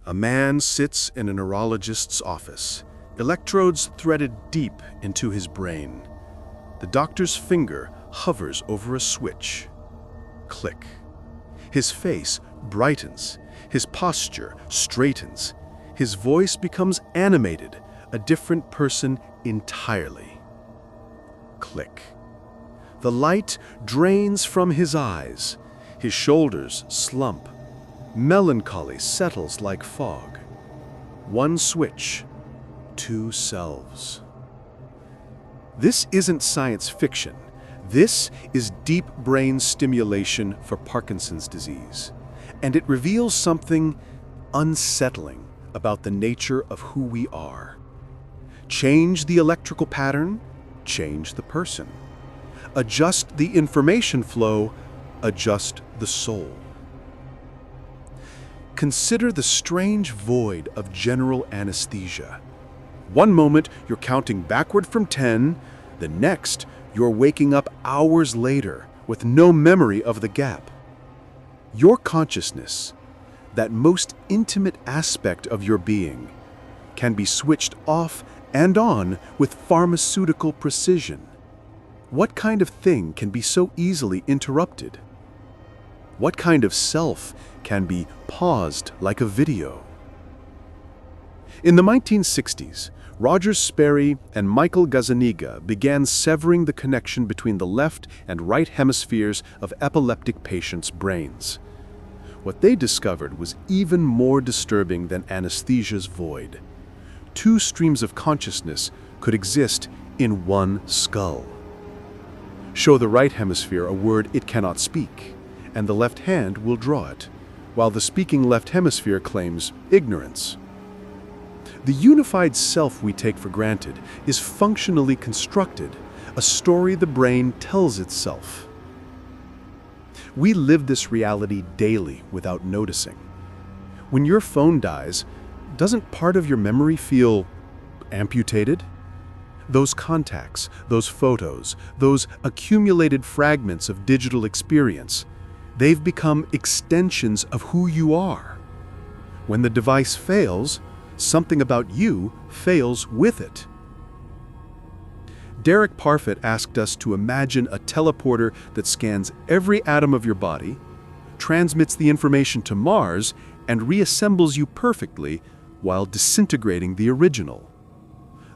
A man sits in a neurologist's office, electrodes threaded deep into his brain. The doctor's finger hovers over a switch. Click. His face brightens, his posture straightens, his voice becomes animated, a different person entirely. Click. The light drains from his eyes, his shoulders slump, melancholy settles like fog. One switch, two selves. This isn't science fiction. This is deep brain stimulation for Parkinson's disease, and it reveals something unsettling about the nature of who we are. Change the electrical pattern, change the person. Adjust the information flow, adjust the soul. Consider the strange void of general anesthesia. One moment you're counting backward from 10, the next you're waking up hours later with no memory of the gap. Your consciousness, that most intimate aspect of your being, can be switched off and on with pharmaceutical precision. What kind of thing can be so easily interrupted? What kind of self can be paused like a video? In the 1960s, Roger Sperry and Michael Gazzaniga began severing the connection between the left and right hemispheres of epileptic patients' brains. What they discovered was even more disturbing than anesthesia's void. Two streams of consciousness could exist in one skull. Show the right hemisphere a word it cannot speak, and the left hand will draw it, while the speaking left hemisphere claims ignorance. The unified self we take for granted is functionally constructed, a story the brain tells itself. We live this reality daily without noticing. When your phone dies, doesn't part of your memory feel amputated? Those contacts, those photos, those accumulated fragments of digital experience, they've become extensions of who you are. When the device fails, something about you fails with it. Derek Parfit asked us to imagine a teleporter that scans every atom of your body, transmits the information to Mars, and reassembles you perfectly while disintegrating the original.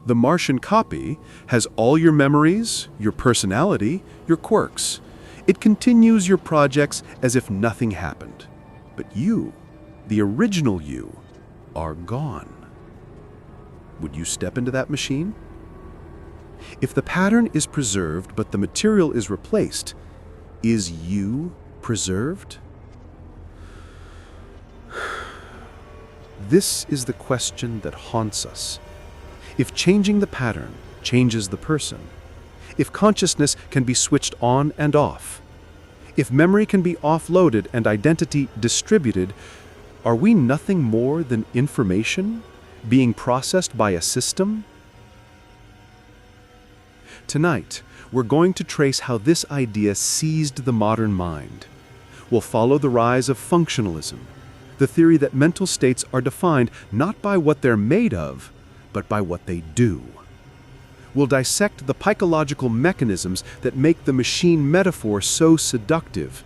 The Martian copy has all your memories, your personality, your quirks. It continues your projects as if nothing happened. But you, the original you, are gone. Would you step into that machine? If the pattern is preserved but the material is replaced, is you preserved? This is the question that haunts us. If changing the pattern changes the person, if consciousness can be switched on and off, if memory can be offloaded and identity distributed, are we nothing more than information being processed by a system? Tonight, we're going to trace how this idea seized the modern mind. We'll follow the rise of functionalism, the theory that mental states are defined not by what they're made of, but by what they do. We'll dissect the psychological mechanisms that make the machine metaphor so seductive,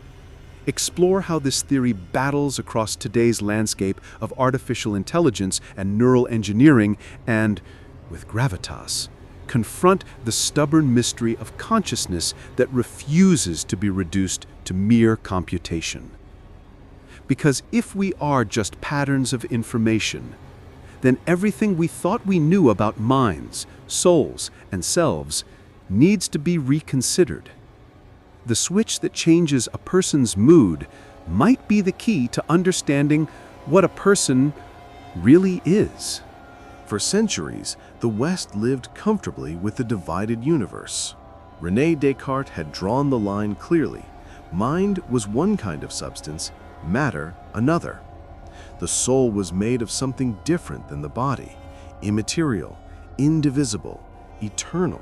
explore how this theory battles across today's landscape of artificial intelligence and neural engineering, and, with gravitas, confront the stubborn mystery of consciousness that refuses to be reduced to mere computation. Because if we are just patterns of information, then everything we thought we knew about minds, souls, and selves needs to be reconsidered. The switch that changes a person's mood might be the key to understanding what a person really is. For centuries, the West lived comfortably with the divided universe. René Descartes had drawn the line clearly. Mind was one kind of substance, matter another. The soul was made of something different than the body, immaterial, indivisible, eternal.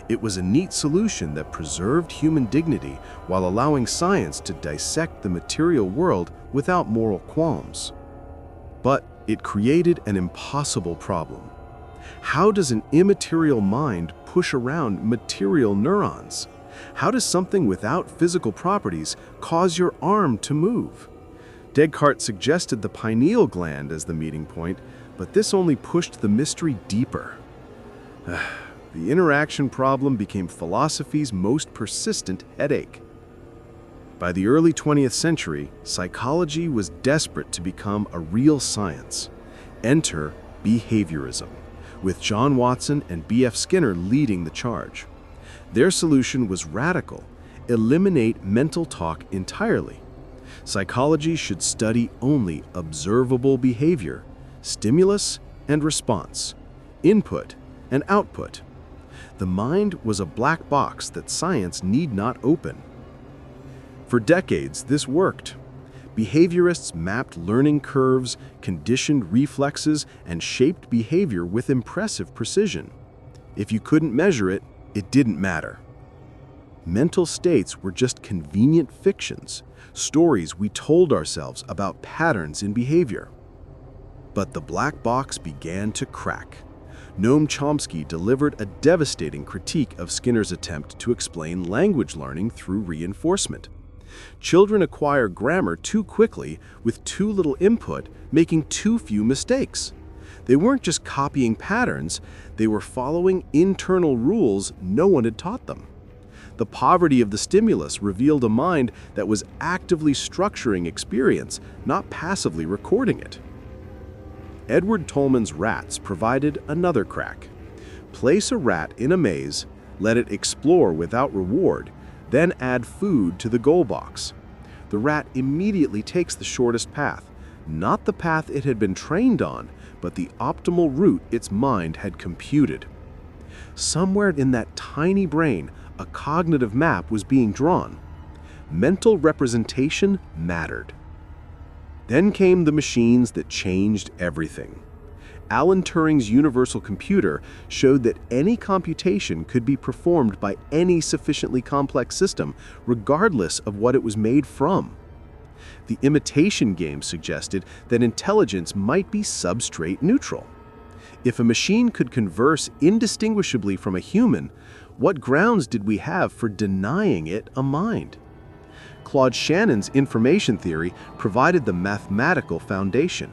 It was a neat solution that preserved human dignity while allowing science to dissect the material world without moral qualms. But it created an impossible problem. How does an immaterial mind push around material neurons? How does something without physical properties cause your arm to move? Descartes suggested the pineal gland as the meeting point, but this only pushed the mystery deeper. The interaction problem became philosophy's most persistent headache. By the early 20th century, psychology was desperate to become a real science. Enter behaviorism, with John Watson and B.F. Skinner leading the charge. Their solution was radical: eliminate mental talk entirely. Psychology should study only observable behavior, stimulus and response, input and output. The mind was a black box that science need not open. For decades, this worked. Behaviorists mapped learning curves, conditioned reflexes, and shaped behavior with impressive precision. If you couldn't measure it, it didn't matter. Mental states were just convenient fictions, stories we told ourselves about patterns in behavior. But the black box began to crack. Noam Chomsky delivered a devastating critique of Skinner's attempt to explain language learning through reinforcement. Children acquire grammar too quickly with too little input, making too few mistakes. They weren't just copying patterns, they were following internal rules no one had taught them. The poverty of the stimulus revealed a mind that was actively structuring experience, not passively recording it. Edward Tolman's rats provided another crack. Place a rat in a maze, let it explore without reward, then add food to the goal box. The rat immediately takes the shortest path, not the path it had been trained on, but the optimal route its mind had computed. Somewhere in that tiny brain, a cognitive map was being drawn. Mental representation mattered. Then came the machines that changed everything. Alan Turing's universal computer showed that any computation could be performed by any sufficiently complex system, regardless of what it was made from. The imitation game suggested that intelligence might be substrate neutral. If a machine could converse indistinguishably from a human, what grounds did we have for denying it a mind? Claude Shannon's information theory provided the mathematical foundation.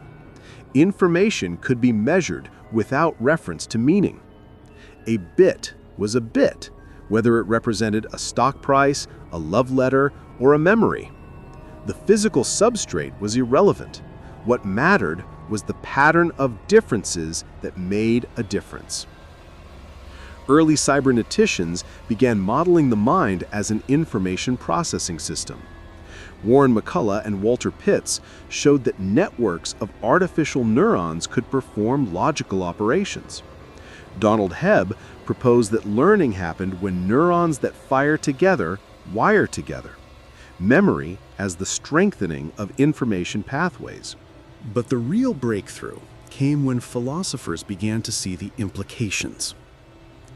Information could be measured without reference to meaning. A bit was a bit, whether it represented a stock price, a love letter, or a memory. The physical substrate was irrelevant. What mattered was the pattern of differences that made a difference. Early cyberneticians began modeling the mind as an information processing system. Warren McCullough and Walter Pitts showed that networks of artificial neurons could perform logical operations. Donald Hebb proposed that learning happened when neurons that fire together wire together. Memory as the strengthening of information pathways. But the real breakthrough came when philosophers began to see the implications.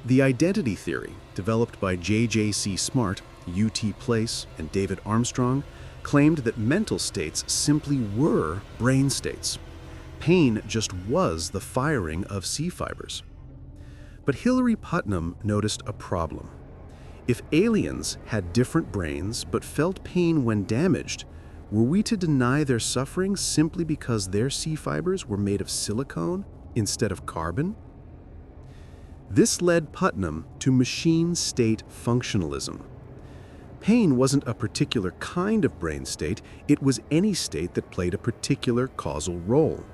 The identity theory, developed by J.J.C. Smart, U.T. Place, and David Armstrong, claimed that mental states simply were brain states. Pain just was the firing of C fibers. But Hilary Putnam noticed a problem. If aliens had different brains but felt pain when damaged, were we to deny their suffering simply because their C fibers were made of silicone instead of carbon? This led Putnam to machine state functionalism. Pain wasn't a particular kind of brain state, it was any state that played a particular causal role.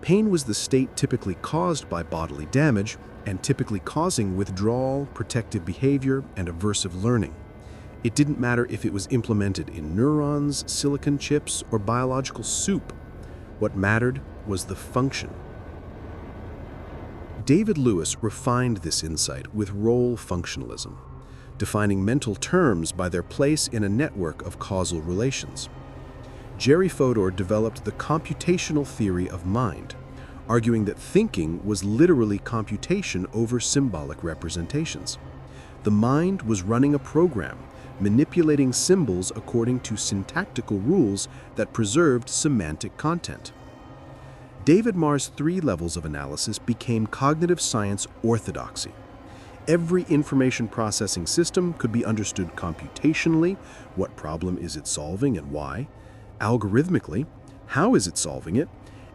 Pain was the state typically caused by bodily damage and typically causing withdrawal, protective behavior, and aversive learning. It didn't matter if it was implemented in neurons, silicon chips, or biological soup. What mattered was the function. David Lewis refined this insight with role functionalism, defining mental terms by their place in a network of causal relations. Jerry Fodor developed the computational theory of mind, arguing that thinking was literally computation over symbolic representations. The mind was running a program, manipulating symbols according to syntactical rules that preserved semantic content. David Marr's three levels of analysis became cognitive science orthodoxy. Every information processing system could be understood computationally, what problem is it solving and why, algorithmically, how is it solving it,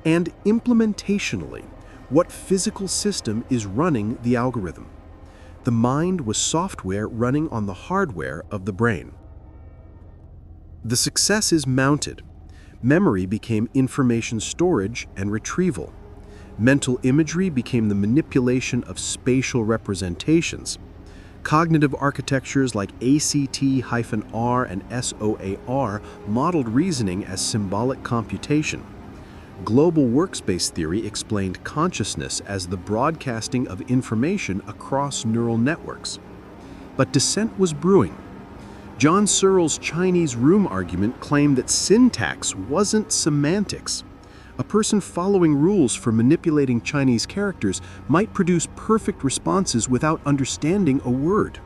and implementationally, what physical system is running the algorithm. The mind was software running on the hardware of the brain. The success is mounted. Memory became information storage and retrieval. Mental imagery became the manipulation of spatial representations. Cognitive architectures like ACT-R and SOAR modeled reasoning as symbolic computation. Global workspace theory explained consciousness as the broadcasting of information across neural networks. But dissent was brewing. John Searle's Chinese room argument claimed that syntax wasn't semantics. A person following rules for manipulating Chinese characters might produce perfect responses without understanding a word.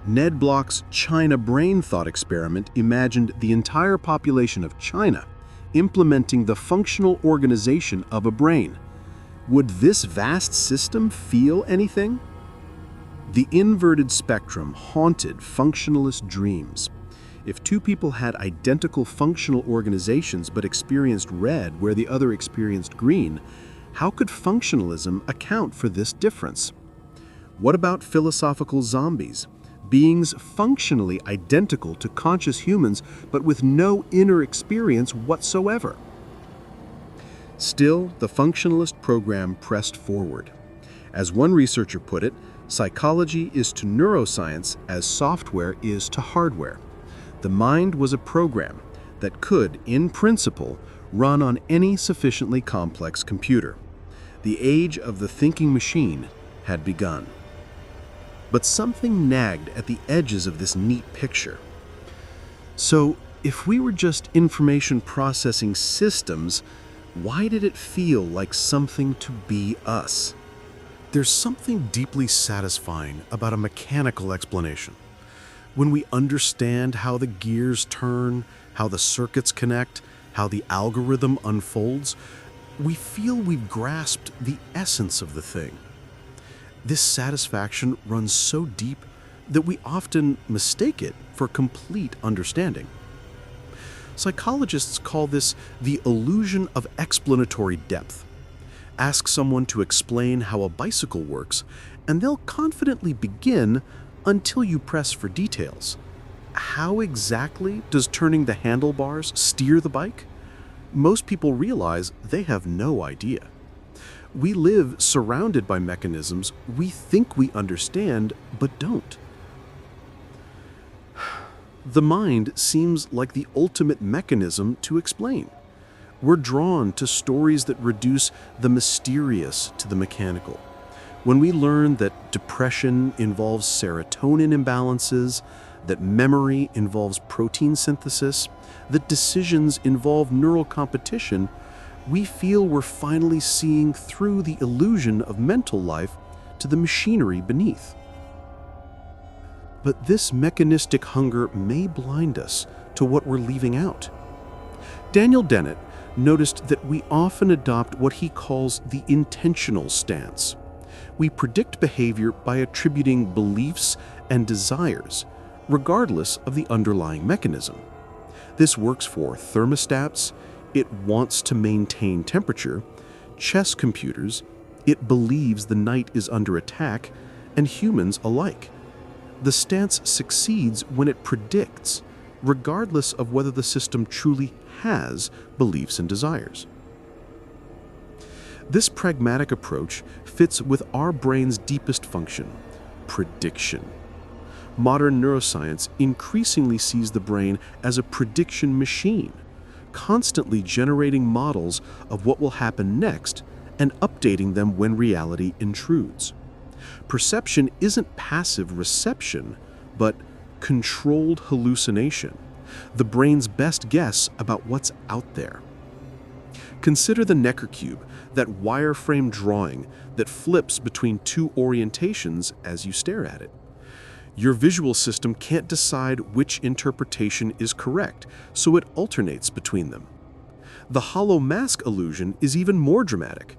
Ned Block's China brain thought experiment imagined the entire population of China implementing the functional organization of a brain. Would this vast system feel anything? The inverted spectrum haunted functionalist dreams. If two people had identical functional organizations but experienced red where the other experienced green, how could functionalism account for this difference? What about philosophical zombies? Beings functionally identical to conscious humans but with no inner experience whatsoever. Still, the functionalist program pressed forward. As one researcher put it, psychology is to neuroscience as software is to hardware. The mind was a program that could, in principle, run on any sufficiently complex computer. The age of the thinking machine had begun. But something nagged at the edges of this neat picture. So, if we were just information processing systems, why did it feel like something to be us? There's something deeply satisfying about a mechanical explanation. When we understand how the gears turn, how the circuits connect, how the algorithm unfolds, we feel we've grasped the essence of the thing. This satisfaction runs so deep that we often mistake it for complete understanding. Psychologists call this the illusion of explanatory depth. Ask someone to explain how a bicycle works, and they'll confidently begin until you press for details. How exactly does turning the handlebars steer the bike? Most people realize they have no idea. We live surrounded by mechanisms we think we understand, but don't. The mind seems like the ultimate mechanism to explain. We're drawn to stories that reduce the mysterious to the mechanical. When we learn that depression involves serotonin imbalances, that memory involves protein synthesis, that decisions involve neural competition, we feel we're finally seeing through the illusion of mental life to the machinery beneath. But this mechanistic hunger may blind us to what we're leaving out. Daniel Dennett noticed that we often adopt what he calls the intentional stance. We predict behavior by attributing beliefs and desires, regardless of the underlying mechanism. This works for thermostats, it wants to maintain temperature, chess computers, it believes the knight is under attack, and humans alike. The stance succeeds when it predicts, regardless of whether the system truly has beliefs and desires. This pragmatic approach fits with our brain's deepest function, prediction. Modern neuroscience increasingly sees the brain as a prediction machine, constantly generating models of what will happen next and updating them when reality intrudes. Perception isn't passive reception, but controlled hallucination, the brain's best guess about what's out there. Consider the Necker cube, that wireframe drawing that flips between two orientations as you stare at it. Your visual system can't decide which interpretation is correct, so it alternates between them. The hollow mask illusion is even more dramatic.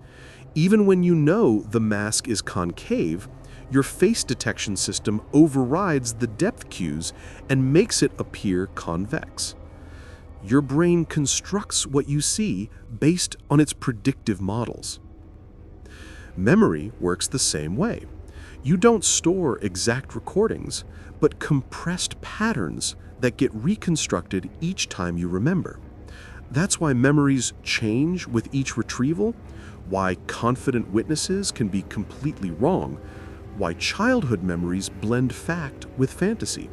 Even when you know the mask is concave, your face detection system overrides the depth cues and makes it appear convex. Your brain constructs what you see based on its predictive models. Memory works the same way. You don't store exact recordings, but compressed patterns that get reconstructed each time you remember. That's why memories change with each retrieval, why confident witnesses can be completely wrong, why childhood memories blend fact with fantasy.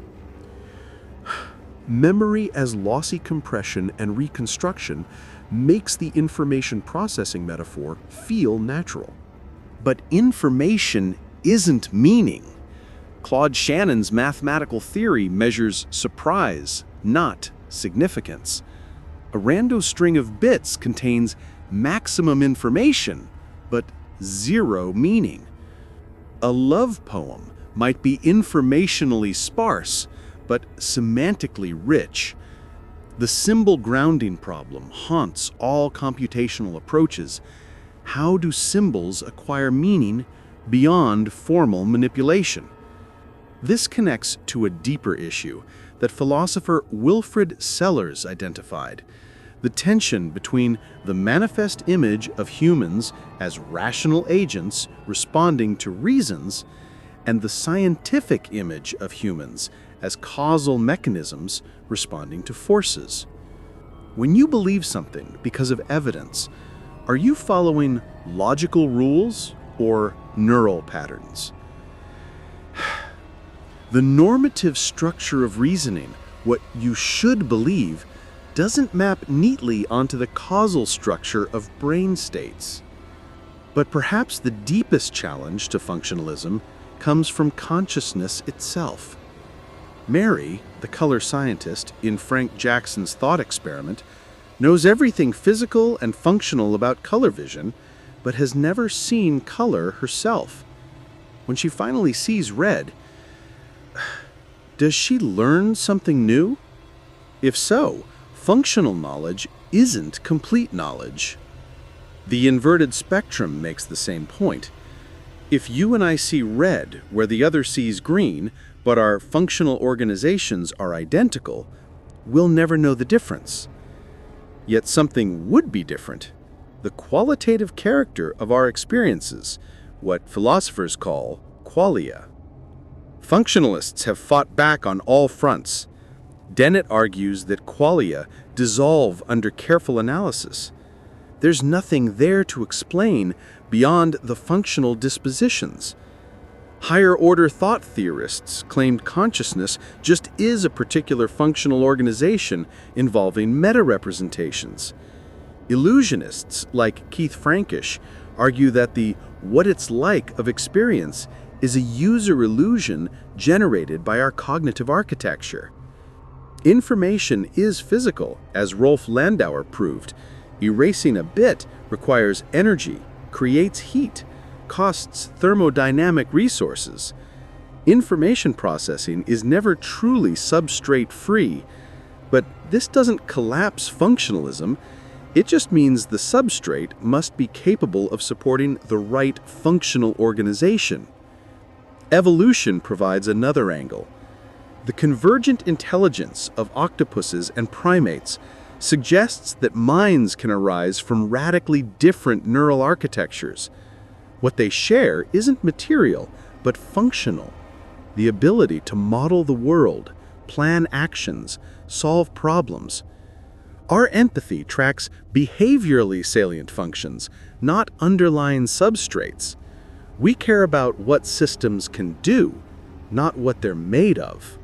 Memory as lossy compression and reconstruction makes the information processing metaphor feel natural. But information isn't meaning. Claude Shannon's mathematical theory measures surprise, not significance. A random string of bits contains maximum information, but zero meaning. A love poem might be informationally sparse, but semantically rich. The symbol grounding problem haunts all computational approaches. How do symbols acquire meaning beyond formal manipulation? This connects to a deeper issue that philosopher Wilfrid Sellars identified: the tension between the manifest image of humans as rational agents responding to reasons and the scientific image of humans as causal mechanisms responding to forces. When you believe something because of evidence, are you following logical rules or neural patterns? The normative structure of reasoning, what you should believe, doesn't map neatly onto the causal structure of brain states. But perhaps the deepest challenge to functionalism comes from consciousness itself. Mary, the color scientist in Frank Jackson's thought experiment, knows everything physical and functional about color vision, but has never seen color herself. When she finally sees red, does she learn something new? If so, functional knowledge isn't complete knowledge. The inverted spectrum makes the same point. If you and I see red where the other sees green, but our functional organizations are identical, we'll never know the difference. Yet something would be different: the qualitative character of our experiences, what philosophers call qualia. Functionalists have fought back on all fronts. Dennett argues that qualia dissolve under careful analysis. There's nothing there to explain beyond the functional dispositions. Higher-order thought theorists claimed consciousness just is a particular functional organization involving meta-representations. Illusionists like Keith Frankish argue that the what it's like of experience is a user illusion generated by our cognitive architecture. Information is physical, as Rolf Landauer proved. Erasing a bit requires energy, creates heat, costs thermodynamic resources. Information processing is never truly substrate-free, but this doesn't collapse functionalism. It just means the substrate must be capable of supporting the right functional organization. Evolution provides another angle. The convergent intelligence of octopuses and primates suggests that minds can arise from radically different neural architectures. What they share isn't material, but functional. The ability to model the world, plan actions, solve problems. Our empathy tracks behaviorally salient functions, not underlying substrates. We care about what systems can do, not what they're made of.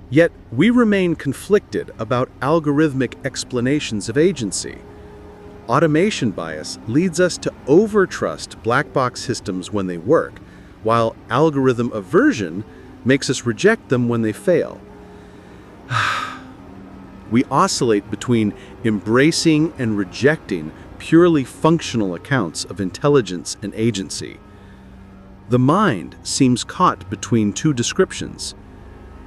Yet we remain conflicted about algorithmic explanations of agency. Automation bias leads us to overtrust black box systems when they work, while algorithm aversion makes us reject them when they fail. We oscillate between embracing and rejecting purely functional accounts of intelligence and agency. The mind seems caught between two descriptions.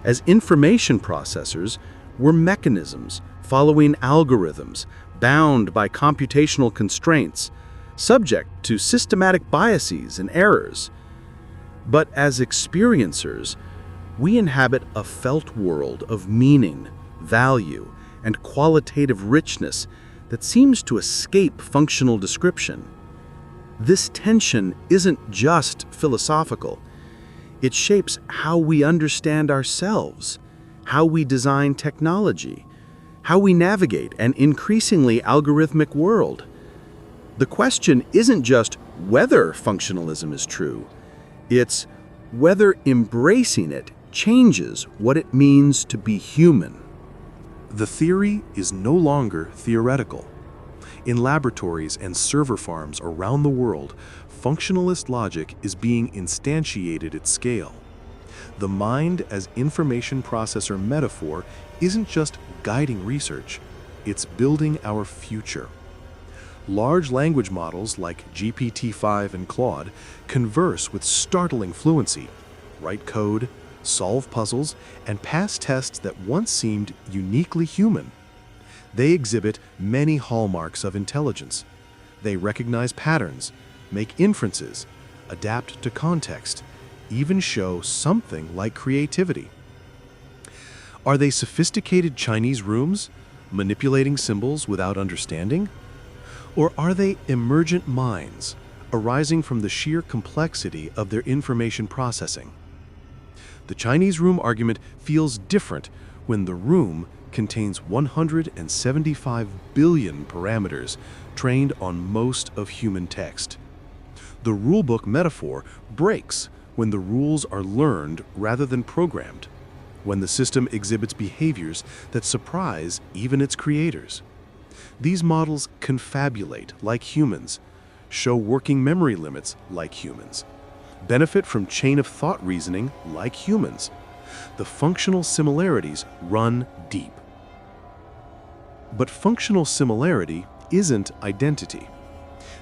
As information processors, we're mechanisms following algorithms, bound by computational constraints, subject to systematic biases and errors. But as experiencers, we inhabit a felt world of meaning, value, and qualitative richness that seems to escape functional description. This tension isn't just philosophical. It shapes how we understand ourselves, how we design technology, how we navigate an increasingly algorithmic world. The question isn't just whether functionalism is true, it's whether embracing it changes what it means to be human. The theory is no longer theoretical. In laboratories and server farms around the world, functionalist logic is being instantiated at scale. The mind as information processor metaphor isn't just guiding research, it's building our future. Large language models like GPT-5 and Claude converse with startling fluency, write code, solve puzzles, and pass tests that once seemed uniquely human. They exhibit many hallmarks of intelligence. They recognize patterns, make inferences, adapt to context, even show something like creativity. Are they sophisticated Chinese rooms, manipulating symbols without understanding? Or are they emergent minds, arising from the sheer complexity of their information processing? The Chinese room argument feels different when the room contains 175 billion parameters trained on most of human text. The rulebook metaphor breaks when the rules are learned rather than programmed, when the system exhibits behaviors that surprise even its creators. These models confabulate like humans, show working memory limits like humans, benefit from chain-of-thought reasoning like humans. The functional similarities run deep. But functional similarity isn't identity.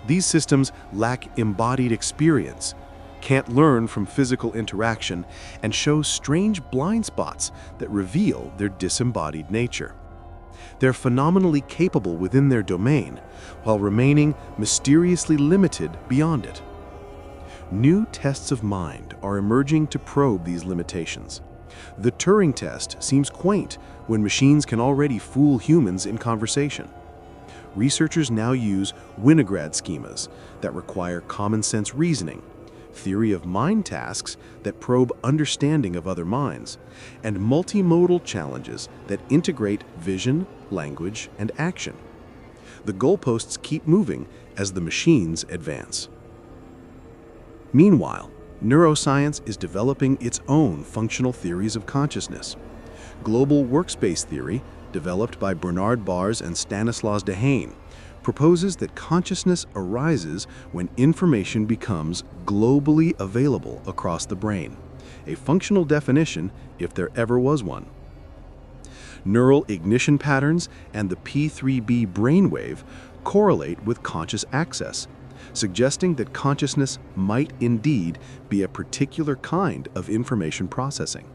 These systems lack embodied experience, can't learn from physical interaction, and show strange blind spots that reveal their disembodied nature. They're phenomenally capable within their domain, while remaining mysteriously limited beyond it. New tests of mind are emerging to probe these limitations. The Turing test seems quaint when machines can already fool humans in conversation. Researchers now use Winograd schemas that require common-sense reasoning, theory of mind tasks that probe understanding of other minds, and multimodal challenges that integrate vision, language, and action. The goalposts keep moving as the machines advance. Meanwhile, neuroscience is developing its own functional theories of consciousness. Global workspace theory, developed by Bernard Bars and Stanislas Dehaene, proposes that consciousness arises when information becomes globally available across the brain, a functional definition if there ever was one. Neural ignition patterns and the P3B brainwave correlate with conscious access, suggesting that consciousness might indeed be a particular kind of information processing.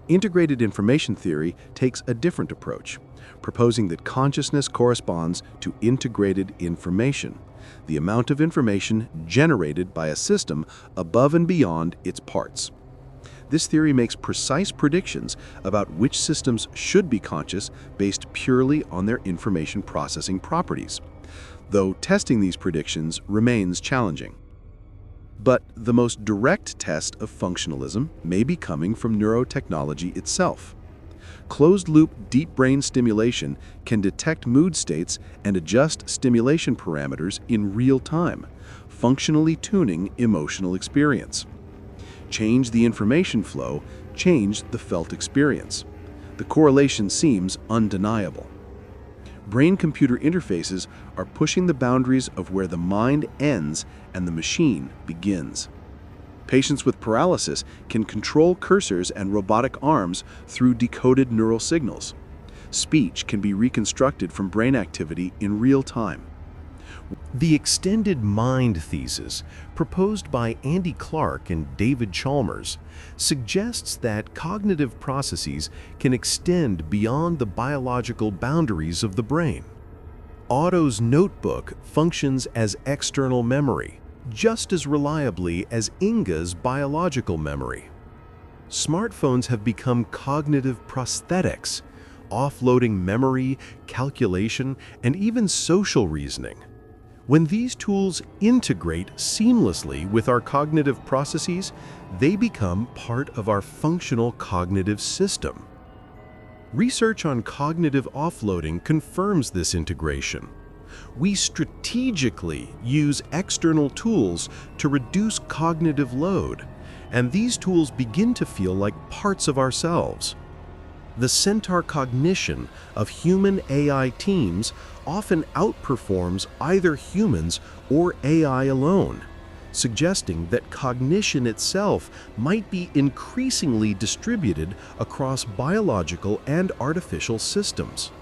Integrated information theory takes a different approach, proposing that consciousness corresponds to integrated information, the amount of information generated by a system above and beyond its parts. This theory makes precise predictions about which systems should be conscious based purely on their information processing properties, though testing these predictions remains challenging. But the most direct test of functionalism may be coming from neurotechnology itself. Closed-loop deep brain stimulation can detect mood states and adjust stimulation parameters in real time, functionally tuning emotional experience. Change the information flow, change the felt experience. The correlation seems undeniable. Brain-computer interfaces are pushing the boundaries of where the mind ends and the machine begins. Patients with paralysis can control cursors and robotic arms through decoded neural signals. Speech can be reconstructed from brain activity in real time. The extended mind thesis, proposed by Andy Clark and David Chalmers, suggests that cognitive processes can extend beyond the biological boundaries of the brain. Otto's notebook functions as external memory, just as reliably as Inga's biological memory. Smartphones have become cognitive prosthetics, offloading memory, calculation, and even social reasoning. When these tools integrate seamlessly with our cognitive processes, they become part of our functional cognitive system. Research on cognitive offloading confirms this integration. We strategically use external tools to reduce cognitive load, and these tools begin to feel like parts of ourselves. The centaur cognition of human AI teams often outperforms either humans or AI alone, suggesting that cognition itself might be increasingly distributed across biological and artificial systems.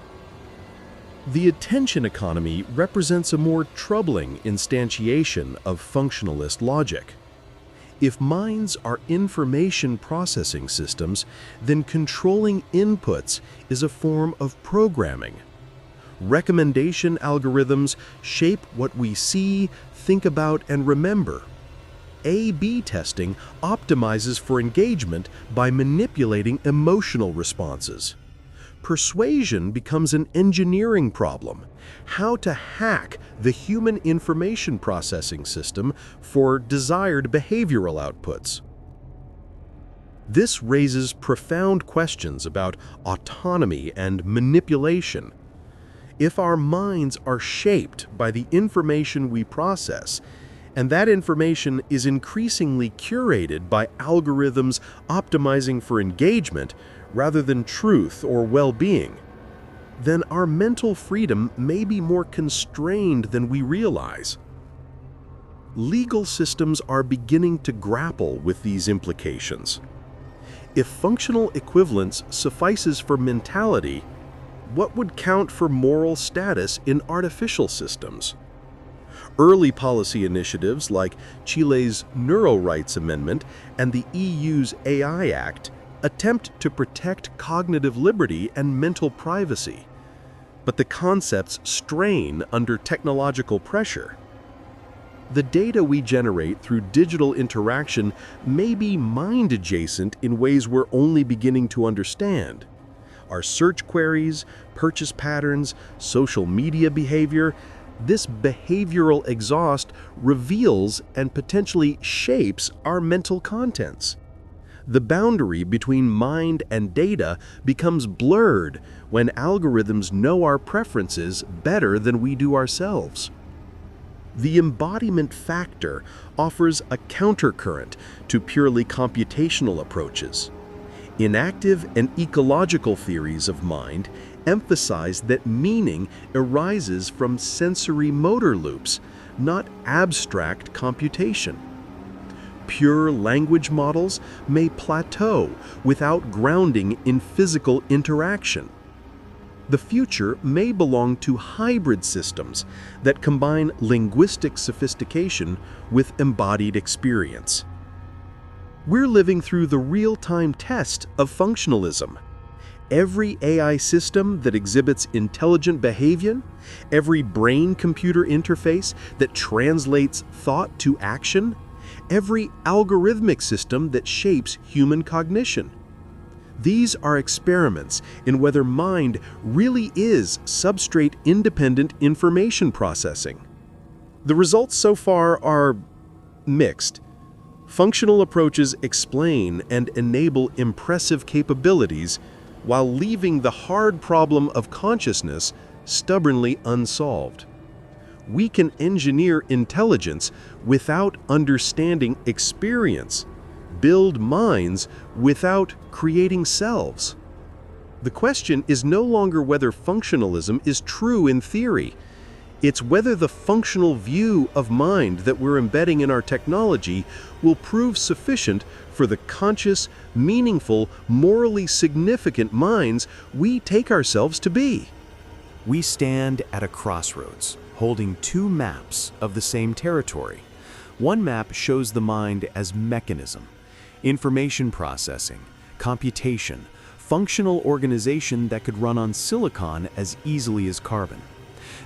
The attention economy represents a more troubling instantiation of functionalist logic. If minds are information processing systems, then controlling inputs is a form of programming. Recommendation algorithms shape what we see, think about, and remember. A/B testing optimizes for engagement by manipulating emotional responses. Persuasion becomes an engineering problem: how to hack the human information processing system for desired behavioral outputs. This raises profound questions about autonomy and manipulation. If our minds are shaped by the information we process, and that information is increasingly curated by algorithms optimizing for engagement rather than truth or well-being, then our mental freedom may be more constrained than we realize. Legal systems are beginning to grapple with these implications. If functional equivalence suffices for mentality, what would count for moral status in artificial systems? Early policy initiatives like Chile's Neuroscience Amendment and the EU's AI Act attempt to protect cognitive liberty and mental privacy, but the concepts strain under technological pressure. The data we generate through digital interaction may be mind-adjacent in ways we're only beginning to understand. Our search queries, purchase patterns, social media behavior, this behavioral exhaust reveals and potentially shapes our mental contents. The boundary between mind and data becomes blurred when algorithms know our preferences better than we do ourselves. The embodiment factor offers a countercurrent to purely computational approaches. Enactive and ecological theories of mind emphasize that meaning arises from sensory motor loops, not abstract computation. Pure language models may plateau without grounding in physical interaction. The future may belong to hybrid systems that combine linguistic sophistication with embodied experience. We're living through the real-time test of functionalism. Every AI system that exhibits intelligent behavior, every brain-computer interface that translates thought to action, every algorithmic system that shapes human cognition. These are experiments in whether mind really is substrate-independent information processing. The results so far are mixed. Functional approaches explain and enable impressive capabilities while leaving the hard problem of consciousness stubbornly unsolved. We can engineer intelligence without understanding experience, build minds without creating selves. The question is no longer whether functionalism is true in theory. It's whether the functional view of mind that we're embedding in our technology will prove sufficient for the conscious, meaningful, morally significant minds we take ourselves to be. We stand at a crossroads, holding two maps of the same territory. One map shows the mind as mechanism, information processing, computation, functional organization that could run on silicon as easily as carbon.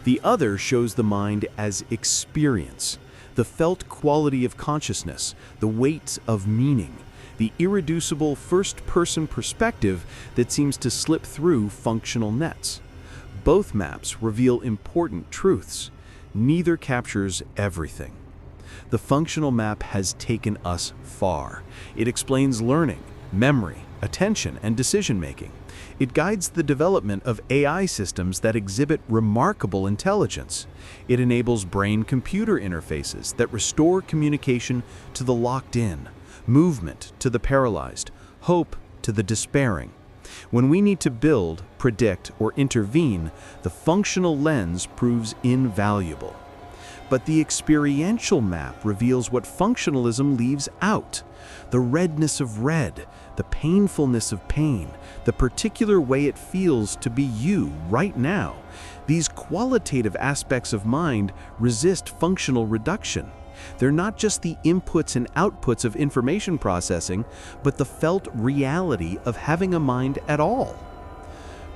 The other shows the mind as experience, the felt quality of consciousness, the weight of meaning, the irreducible first-person perspective that seems to slip through functional nets. Both maps reveal important truths. Neither captures everything. The functional map has taken us far. It explains learning, memory, attention, and decision-making. It guides the development of AI systems that exhibit remarkable intelligence. It enables brain-computer interfaces that restore communication to the locked-in, movement to the paralyzed, hope to the despairing. When we need to build, predict, or intervene, the functional lens proves invaluable. But the experiential map reveals what functionalism leaves out: the redness of red, the painfulness of pain, the particular way it feels to be you right now. These qualitative aspects of mind resist functional reduction. They're not just the inputs and outputs of information processing, but the felt reality of having a mind at all.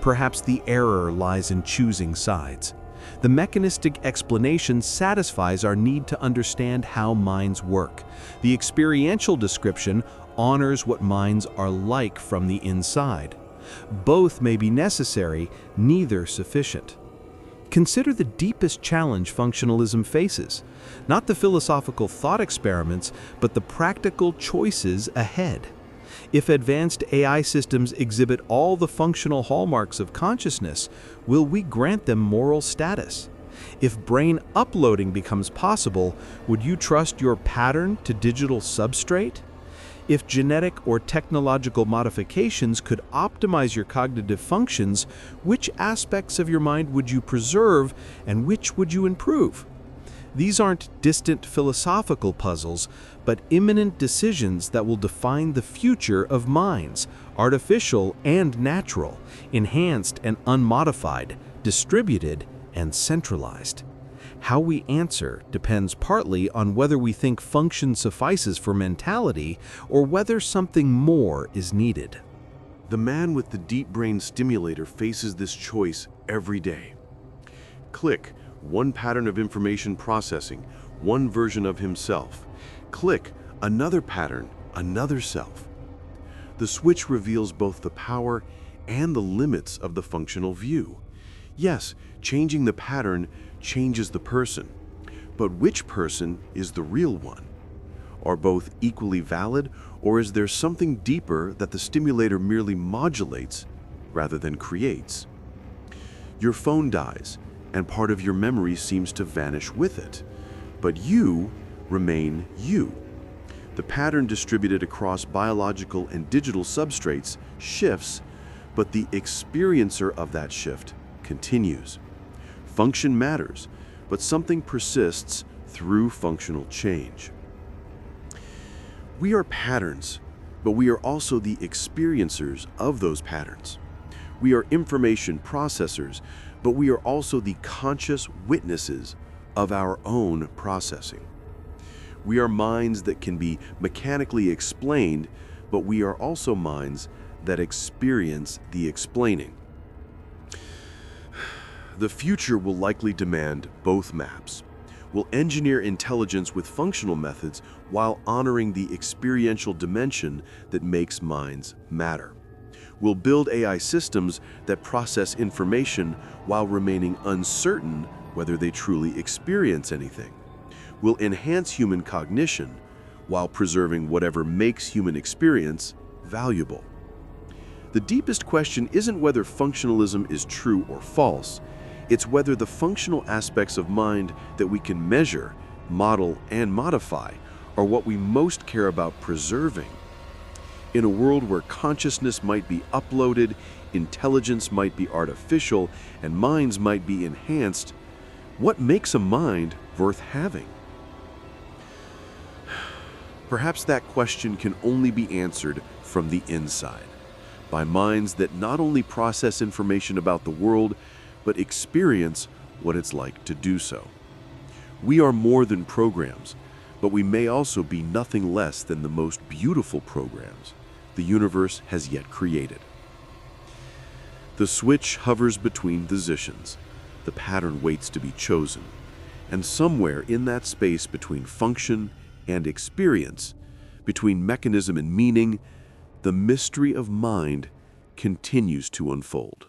Perhaps the error lies in choosing sides. The mechanistic explanation satisfies our need to understand how minds work. The experiential description honors what minds are like from the inside. Both may be necessary, neither sufficient. Consider the deepest challenge functionalism faces, not the philosophical thought experiments, but the practical choices ahead. If advanced AI systems exhibit all the functional hallmarks of consciousness, will we grant them moral status? If brain uploading becomes possible, would you trust your pattern to digital substrate? If genetic or technological modifications could optimize your cognitive functions, which aspects of your mind would you preserve and which would you improve? These aren't distant philosophical puzzles, but imminent decisions that will define the future of minds, artificial and natural, enhanced and unmodified, distributed and centralized. How we answer depends partly on whether we think function suffices for mentality or whether something more is needed. The man with the deep brain stimulator faces this choice every day. Click, one pattern of information processing, one version of himself. Click, another pattern, another self. The switch reveals both the power and the limits of the functional view. Yes, changing the pattern changes the person, but which person is the real one? Are both equally valid, or is there something deeper that the stimulator merely modulates rather than creates? Your phone dies, and part of your memory seems to vanish with it, but you remain you. The pattern distributed across biological and digital substrates shifts, but the experiencer of that shift continues. Function matters, but something persists through functional change. We are patterns, but we are also the experiencers of those patterns. We are information processors, but we are also the conscious witnesses of our own processing. We are minds that can be mechanically explained, but we are also minds that experience the explaining. The future will likely demand both maps. We'll engineer intelligence with functional methods while honoring the experiential dimension that makes minds matter. We'll build AI systems that process information while remaining uncertain whether they truly experience anything. We'll enhance human cognition while preserving whatever makes human experience valuable. The deepest question isn't whether functionalism is true or false. It's whether the functional aspects of mind that we can measure, model, and modify are what we most care about preserving. In a world where consciousness might be uploaded, intelligence might be artificial, and minds might be enhanced, what makes a mind worth having? Perhaps that question can only be answered from the inside, by minds that not only process information about the world, but experience what it's like to do so. We are more than programs, but we may also be nothing less than the most beautiful programs the universe has yet created. The switch hovers between positions. the pattern waits to be chosen. And somewhere in that space between function and experience, between mechanism and meaning, the mystery of mind continues to unfold.